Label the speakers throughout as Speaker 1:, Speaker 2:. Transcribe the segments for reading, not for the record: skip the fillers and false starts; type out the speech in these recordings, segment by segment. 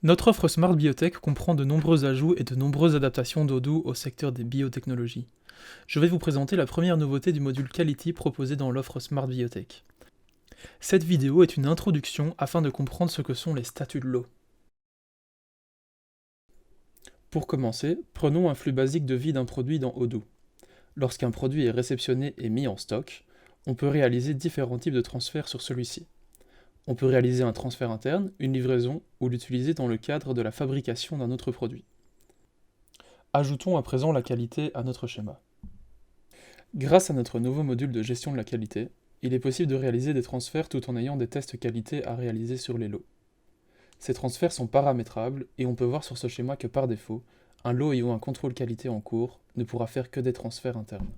Speaker 1: Notre offre Smart Biotech comprend de nombreux ajouts et de nombreuses adaptations d'Odoo au secteur des biotechnologies. Je vais vous présenter la première nouveauté du module Quality proposé dans l'offre Smart Biotech. Cette vidéo est une introduction afin de comprendre ce que sont les statuts de l'eau. Pour commencer, prenons un flux basique de vie d'un produit dans Odoo. Lorsqu'un produit est réceptionné et mis en stock, on peut réaliser différents types de transferts sur celui-ci. On peut réaliser un transfert interne, une livraison, ou l'utiliser dans le cadre de la fabrication d'un autre produit. Ajoutons à présent la qualité à notre schéma. Grâce à notre nouveau module de gestion de la qualité, il est possible de réaliser des transferts tout en ayant des tests qualité à réaliser sur les lots. Ces transferts sont paramétrables et on peut voir sur ce schéma que par défaut, un lot ayant un contrôle qualité en cours ne pourra faire que des transferts internes.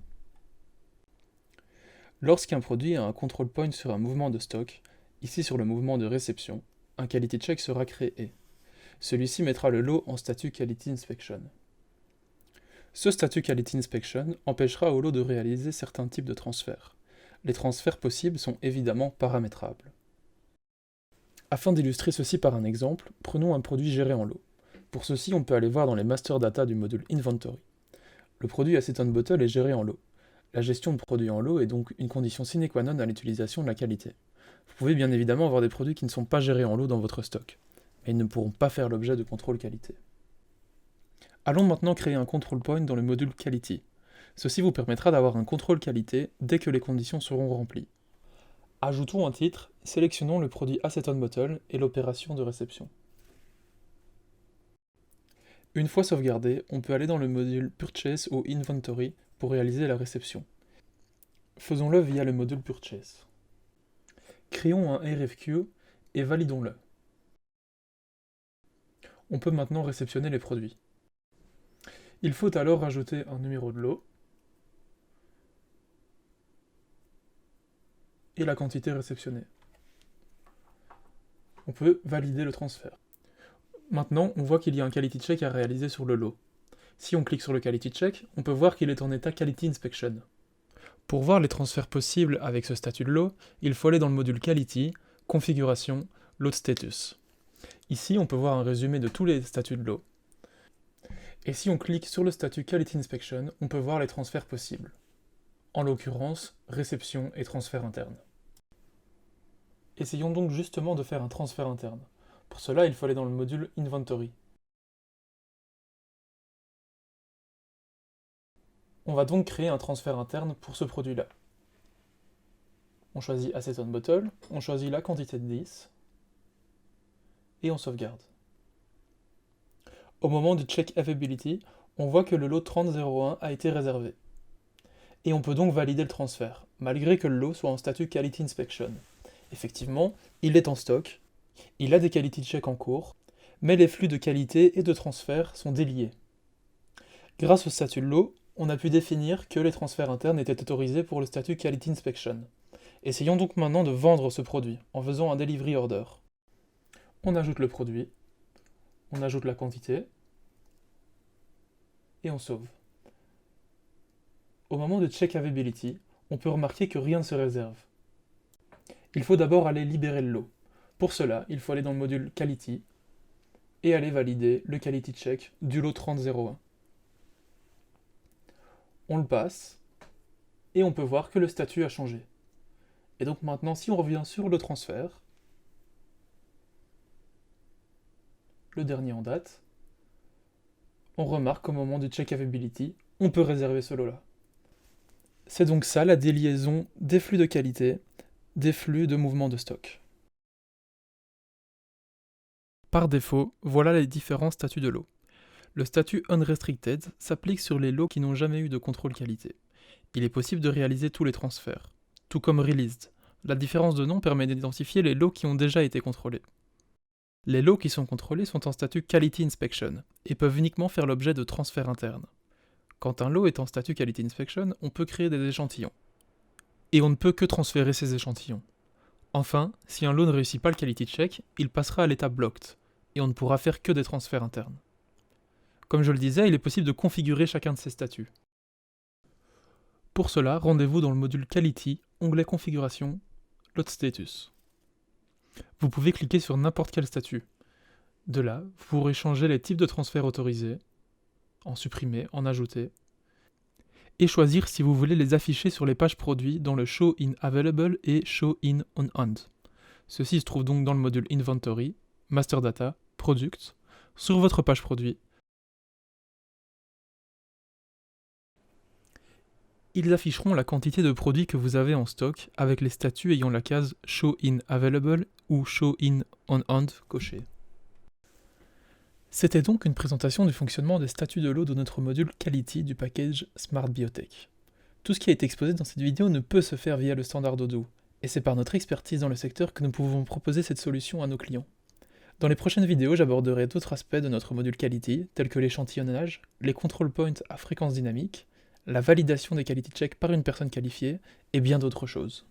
Speaker 1: Lorsqu'un produit a un control point sur un mouvement de stock, ici sur le mouvement de réception, un quality check sera créé. Celui-ci mettra le lot en statut Quality Inspection. Ce statut Quality Inspection empêchera au lot de réaliser certains types de transferts. Les transferts possibles sont évidemment paramétrables. Afin d'illustrer ceci par un exemple, prenons un produit géré en lot. Pour ceci, on peut aller voir dans les master data du module Inventory. Le produit acetone bottle est géré en lot. La gestion de produits en lot est donc une condition sine qua non à l'utilisation de la qualité. Vous pouvez bien évidemment avoir des produits qui ne sont pas gérés en lot dans votre stock, mais ils ne pourront pas faire l'objet de contrôle qualité. Allons maintenant créer un control point dans le module Quality. Ceci vous permettra d'avoir un contrôle qualité dès que les conditions seront remplies. Ajoutons un titre, sélectionnons le produit acetone bottle et l'opération de réception. Une fois sauvegardé, on peut aller dans le module Purchase ou Inventory pour réaliser la réception. Faisons-le via le module Purchase. Créons un RFQ et validons-le. On peut maintenant réceptionner les produits. Il faut alors rajouter un numéro de lot et la quantité réceptionnée. On peut valider le transfert. Maintenant, on voit qu'il y a un quality check à réaliser sur le lot. Si on clique sur le quality check, on peut voir qu'il est en état Quality Inspection. Pour voir les transferts possibles avec ce statut de lot, il faut aller dans le module Quality, Configuration, Load Status. Ici, on peut voir un résumé de tous les statuts de lot. Et si on clique sur le statut Quality Inspection, on peut voir les transferts possibles. En l'occurrence, réception et transfert interne. Essayons donc justement de faire un transfert interne. Pour cela, il faut aller dans le module Inventory. On va donc créer un transfert interne pour ce produit-là. On choisit Acetone Bottle, on choisit la quantité de 10, et on sauvegarde. Au moment du Check Availability, on voit que le lot 3001 a été réservé. Et on peut donc valider le transfert, malgré que le lot soit en statut Quality Inspection. Effectivement, il est en stock, il a des quality checks en cours, mais les flux de qualité et de transfert sont déliés. Grâce au statut de lot, on a pu définir que les transferts internes étaient autorisés pour le statut Quality Inspection. Essayons donc maintenant de vendre ce produit en faisant un Delivery Order. On ajoute le produit, on ajoute la quantité, et on sauve. Au moment de Check Availability, on peut remarquer que rien ne se réserve. Il faut d'abord aller libérer le lot. Pour cela, il faut aller dans le module Quality et aller valider le Quality Check du lot 3001. On le passe et on peut voir que le statut a changé. Et donc maintenant, si on revient sur le transfert, le dernier en date, on remarque qu'au moment du Check Availability, on peut réserver ce lot-là. C'est donc ça la déliaison des flux de qualité, des flux de mouvement de stock. Par défaut, voilà les différents statuts de lot. Le statut Unrestricted s'applique sur les lots qui n'ont jamais eu de contrôle qualité. Il est possible de réaliser tous les transferts, tout comme Released. La différence de nom permet d'identifier les lots qui ont déjà été contrôlés. Les lots qui sont contrôlés sont en statut Quality Inspection et peuvent uniquement faire l'objet de transferts internes. Quand un lot est en statut Quality Inspection, on peut créer des échantillons. Et on ne peut que transférer ces échantillons. Enfin, si un lot ne réussit pas le Quality Check, il passera à l'état Blocked, et on ne pourra faire que des transferts internes. Comme je le disais, il est possible de configurer chacun de ces statuts. Pour cela, rendez-vous dans le module Quality, onglet Configuration, Load Status. Vous pouvez cliquer sur n'importe quel statut. De là, vous pourrez changer les types de transferts autorisés, en supprimer, en ajouter, et choisir si vous voulez les afficher sur les pages produits dans le Show in Available et Show in On Hand. Ceci se trouve donc dans le module Inventory, Master Data, Product, sur votre page produit. Ils afficheront la quantité de produits que vous avez en stock avec les statuts ayant la case Show in Available ou Show in On Hand cochée. C'était donc une présentation du fonctionnement des statuts de l'eau de notre module Quality du package Smart Biotech. Tout ce qui a été exposé dans cette vidéo ne peut se faire via le standard Odoo, et c'est par notre expertise dans le secteur que nous pouvons proposer cette solution à nos clients. Dans les prochaines vidéos, j'aborderai d'autres aspects de notre module Quality, tels que l'échantillonnage, les control points à fréquence dynamique, la validation des quality checks par une personne qualifiée, et bien d'autres choses.